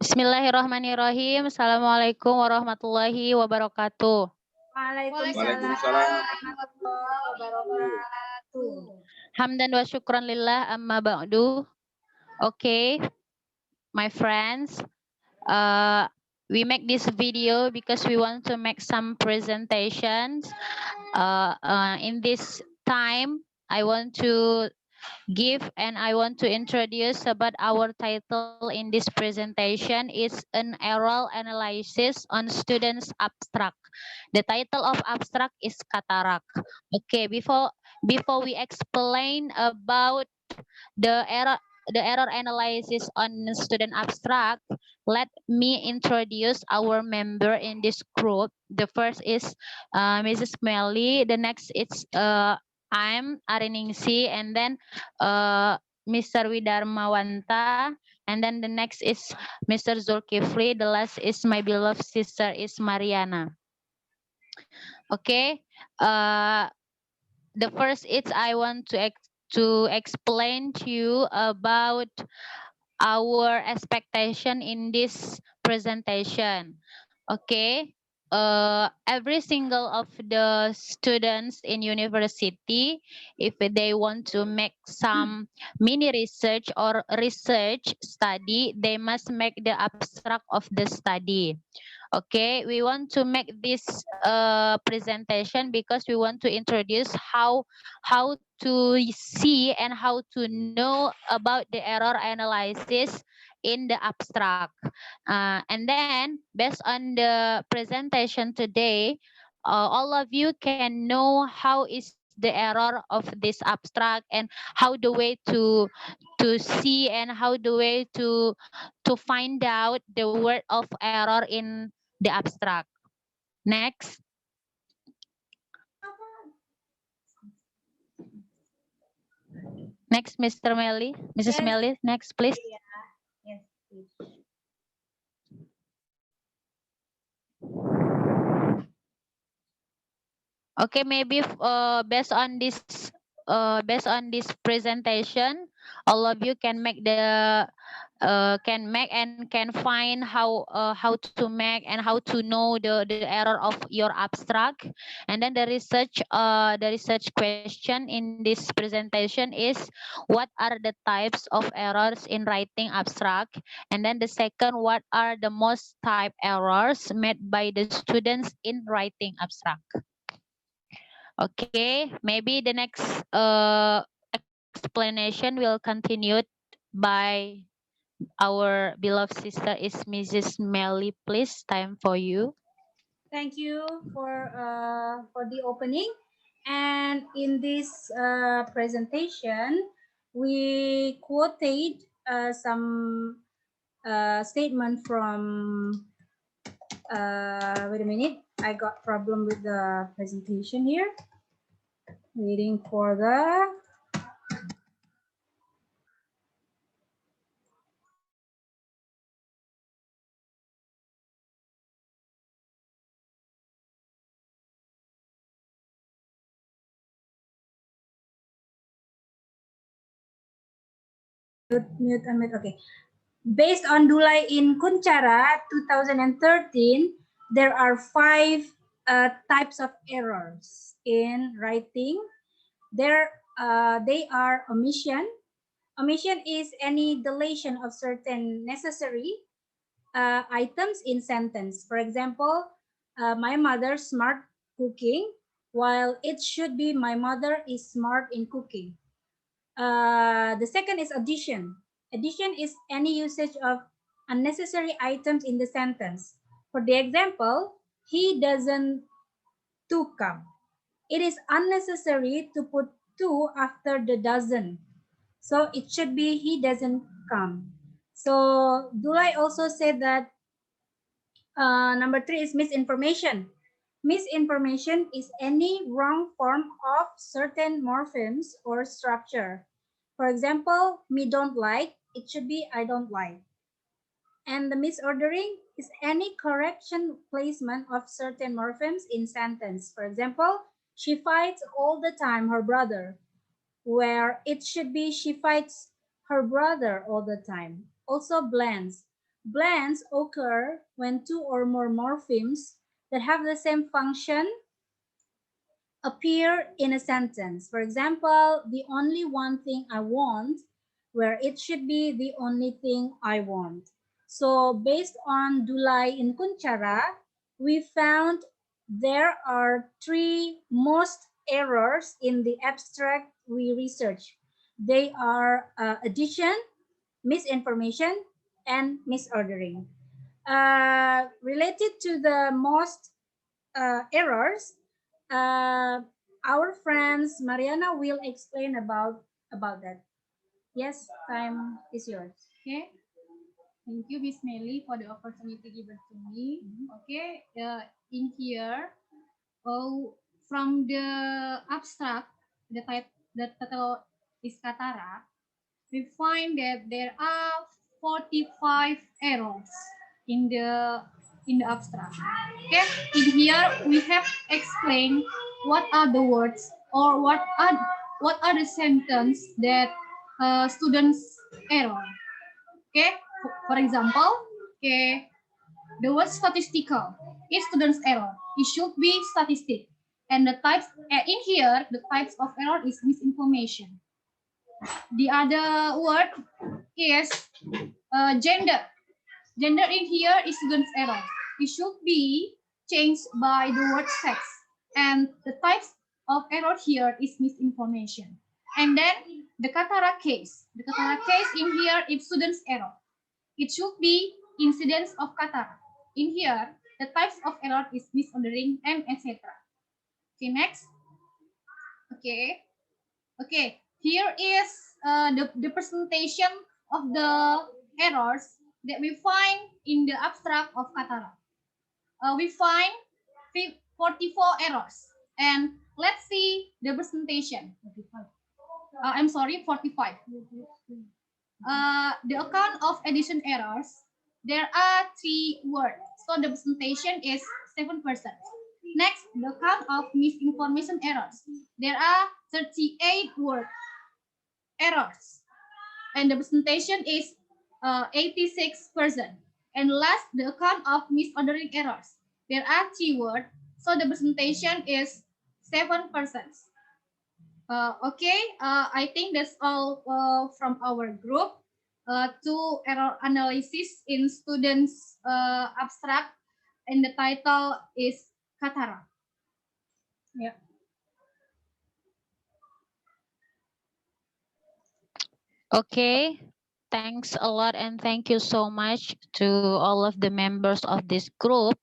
Bismillahirrahmanirrahim. Assalamualaikum warahmatullahi wabarakatuh. Waalaikumsalam warahmatullahi wabarakatuh. Hamdan wa syukran lillah amma ba'du. Okay, my friends, we make this video because we want to make some presentations. In this time, I want to give and I want to introduce about our title in this presentation is an oral analysis on students abstract. The title of abstract is cataract. Okay, before we explain about the error analysis on student abstract, let me introduce our member in this group. The first is Mrs. Melly. The next is I'm Ariningsi, and then Mr. Widarmawanta, and then the next is Mr. Zulkifli. The last is my beloved sister is Mariana. Okay. The first is I want to explain to you about our expectation in this presentation. Okay. Every single of the students in university, if they want to make some mini research or research study, they must make the abstract of the study. Okay, we want to make this presentation because we want to introduce how to see and how to know about the error analysis in the abstract. And then based on the presentation today, all of you can know how is the error of this abstract and how the way to see and how the way to find out the word of error in the abstract. Next. Next, Mr. Melly. Mrs. Yes. Melly, next, please. Yes, please. Okay, maybe based on this presentation, all of you can make the can make and can find how to make and how to know the error of your abstract. And then the research question in this presentation is what are the types of errors in writing abstract, and then the second, what are the most type errors made by the students in writing abstract. Okay, maybe the next explanation will continue by our beloved sister is Mrs. Melly. Please, time for you. Thank you for the opening. And in this presentation, we quoted some statement from. Wait a minute, I got problem with the presentation here. Waiting for the. Mute. Okay. Based on Dulai in Kunchara 2013, there are 5 types of errors in writing. They are omission. Omission is any deletion of certain necessary items in sentence. For example, my mother smart cooking, while it should be my mother is smart in cooking. The second is addition. Addition is any usage of unnecessary items in the sentence. For the example, he doesn't to come. It is unnecessary to put to after the doesn't. So it should be he doesn't come. So Dulai also said that number 3 is misinformation. Misinformation is any wrong form of certain morphemes or structure. For example, me don't like, it should be I don't like. And the misordering is any correction placement of certain morphemes in sentence. For example, she fights all the time her brother, where it should be she fights her brother all the time. Also blends. Blends occur when two or more morphemes that have the same function appear in a sentence. For example, the only one thing I want, where it should be the only thing I want. So based on Dulai in Kunchara, we found there are three most errors in the abstract we research. They are addition, misinformation, and misordering. Related to the most errors, uh, our friends Mariana will explain about that. Yes, time is yours. Okay. Thank you, Miss Melly, for the opportunity given to me. Okay. In here, oh, from the abstract, the title is Katara. We find that there are 45 errors in the abstract. Okay, in here we have explained what are the words or what are the sentence that students error. Okay, for example, okay, the word statistical is students error. It should be statistic, and the types in here the types of error is misinformation. The other word is gender. Gender in here is student's error. It should be changed by the word sex. And the types of error here is misinformation. And then the Katara case. The Katara case in here is student's error. It should be incidence of Katara. In here, the types of error is misordering and etc. Okay, next. Okay. Okay, here is the presentation of the errors that we find in the abstract of Katara. We find 44 errors. And let's see the presentation. I'm sorry, 45. The account of addition errors, there are 3 words. So the presentation is 7%. Next, the count of misinformation errors. There are 38 word errors. And the presentation is 86%. And last, the account of misordering errors. There are 3 words. So the presentation is 7%. Okay, I think that's all from our group. To error analysis in students abstract, and the title is Katara. Yeah. Okay, thanks a lot and thank you so much to all of the members of this group.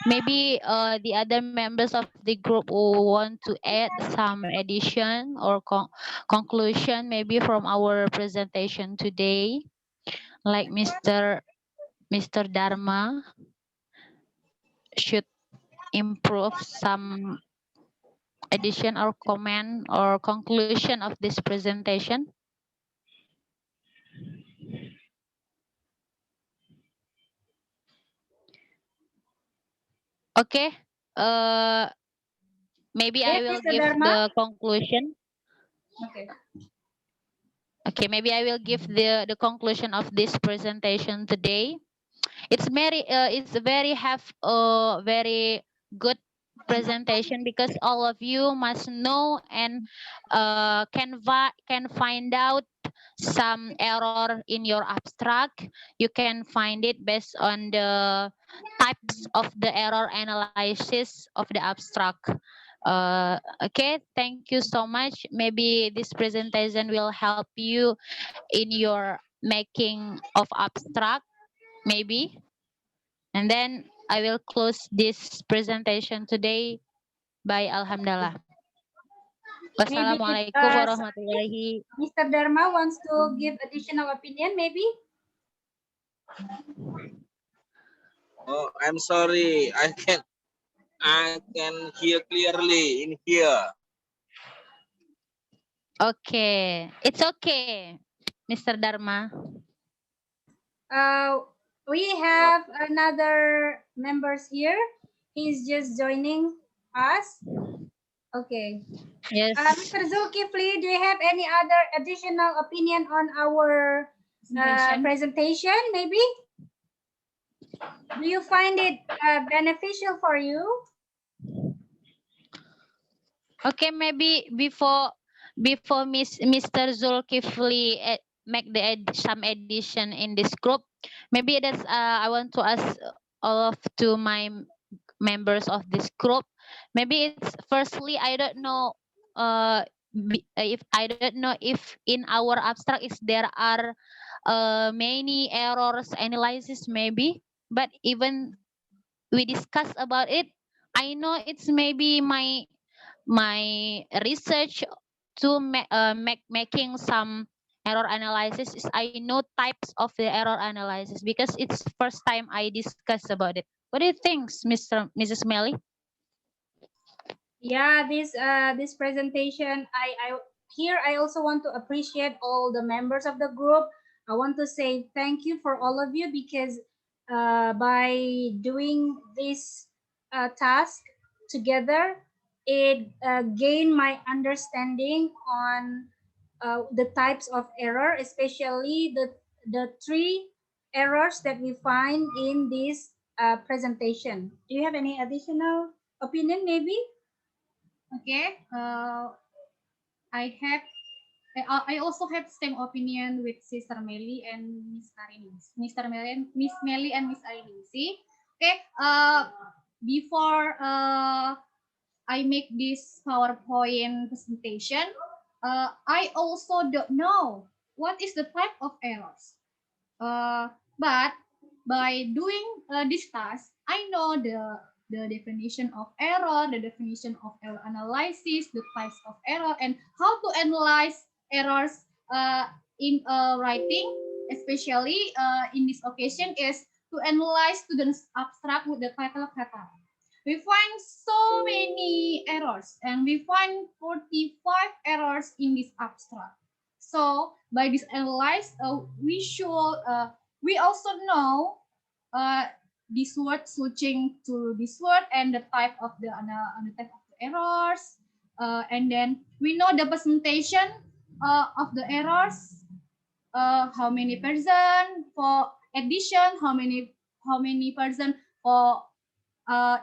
Maybe the other members of the group will want to add some addition or conclusion maybe from our presentation today, like Mr. Dharma should improve some addition or comment or conclusion of this presentation. Okay. Maybe I Yes, will Mr. give Dharma. the conclusion. Okay. Okay, maybe I will give the conclusion of this presentation today. It's very have a very good presentation because all of you must know and can find out some error in your abstract. You can find it based on the types of the error analysis of the abstract. Okay, thank you so much. Maybe this presentation will help you in your making of abstract, maybe. And then I will close this presentation today by Alhamdulillah. Maybe Wassalamualaikum warahmatullahi. Mr. Dharma wants to give additional opinion, maybe? Oh, I'm sorry. I can hear clearly in here. Okay, it's okay, Mr. Dharma. We have another members here. He's just joining us. Okay. Yes. Mr. Zulkifli, do you have any other additional opinion on our presentation, maybe? Do you find it beneficial for you? Okay, maybe before Mr. Zulkifli make some addition in this group, maybe that's I want to ask all of to my members of this group. Maybe it's firstly I don't know if I don't know if in our abstract is there are many errors analysis maybe, but even we discuss about it, I know it's maybe my research to making some error analysis is I know types of the error analysis because it's first time I discuss about it. What do you think, Mrs. Melly? Yeah, this presentation, I here I also want to appreciate all the members of the group. I want to say thank you for all of you because by doing this task together, it gained my understanding on the types of error, especially the three errors that we find in this presentation. Do you have any additional opinion, maybe? Okay. I also have same opinion with Sister Melly and Miss Arini. Mr. Melly and Miss Melly and Miss Arini. See? Okay. Before I make this PowerPoint presentation, I also don't know what is the type of errors. But by doing this task, I know the definition of error, the definition of error analysis, the types of error, and how to analyze errors in writing, especially in this occasion, is to analyze students' abstract with the title kata. We find so many errors, and we find 45 errors in this abstract. So by this analyze, we also know this word switching to this word and the type of the type of the errors, and then we know the presentation of the errors, how many person for addition, how many person for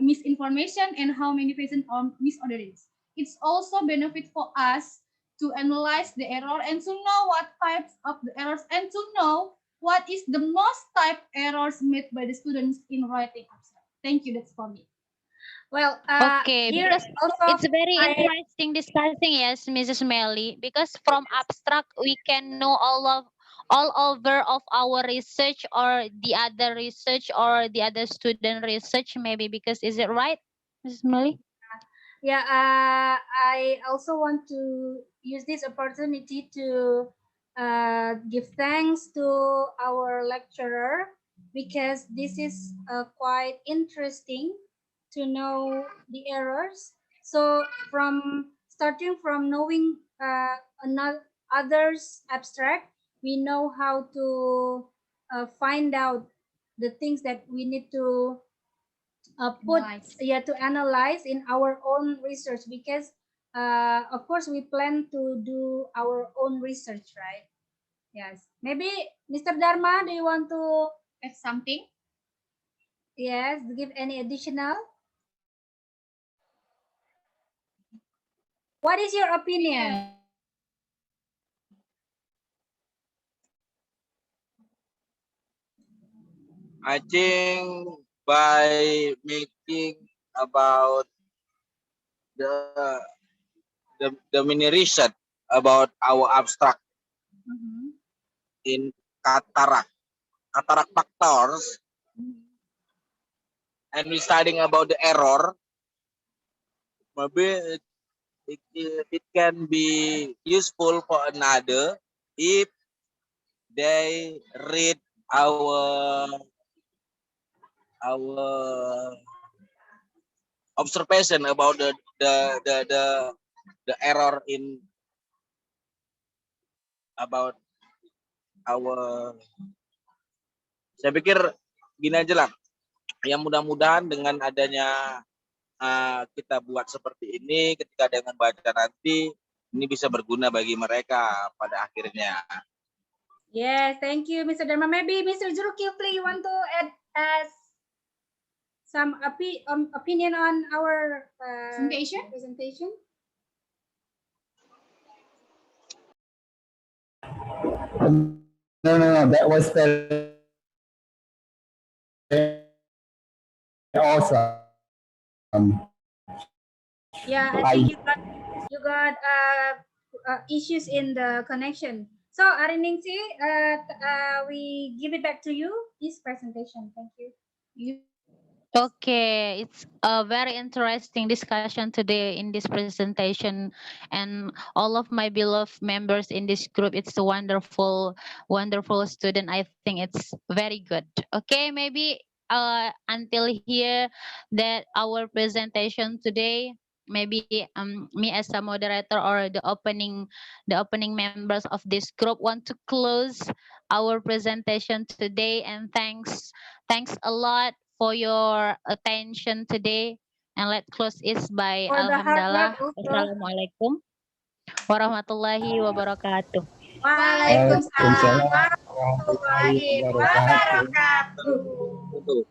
misinformation, and how many person on misorderings. It's also benefit for us to analyze the error and to know what types of the errors and to know what is the most type errors made by the students in writing abstract. Thank you. That's for me. Well, Okay, here because also it's very I interesting discussing, yes, Mrs. Melly, because from abstract we can know all over of our research or the other research or the other student research maybe, because is it right, Mrs. Melly? yeah, I also want to use this opportunity to give thanks to our lecturer because this is quite interesting to know the errors. So from starting from knowing another others abstract, we know how to find out the things that we need to Nice. to analyze in our own research because of course we plan to do our own research, right? Yes, maybe Mr. Dharma, do you want to Add something? yes give any additional? What is your opinion? I think by making about the the mini research about our abstract in cataract factors, and we studying about the error, maybe it can be useful for another if they read our observation about the error in about our. Saya pikir gini aja lah, yang mudah-mudahan dengan adanya kita buat seperti ini, ketika ada yang membaca nanti, ini bisa berguna bagi mereka pada akhirnya. Yes, thank you, Mr. Dharma. Maybe Mr. Zulkifli, you want to add some opinion on our Presentation? No, that was very awesome. Yeah, I think you got issues in the connection. So Ariningsi, we give it back to you, this presentation. Thank you. Okay, it's a very interesting discussion today in this presentation, and all of my beloved members in this group, it's a wonderful, wonderful student. I think it's very good. Okay, maybe until here that our presentation today, maybe me as a moderator or the opening members of this group want to close our presentation today, and thanks a lot for your attention today. And let's close it by For the hard Alhamdulillah. work also. Assalamualaikum warahmatullahi wabarakatuh. Waalaikumsalam Waalaikumsalam warahmatullahi warahmatullahi wabarakatuh. wabarakatuh. Betul.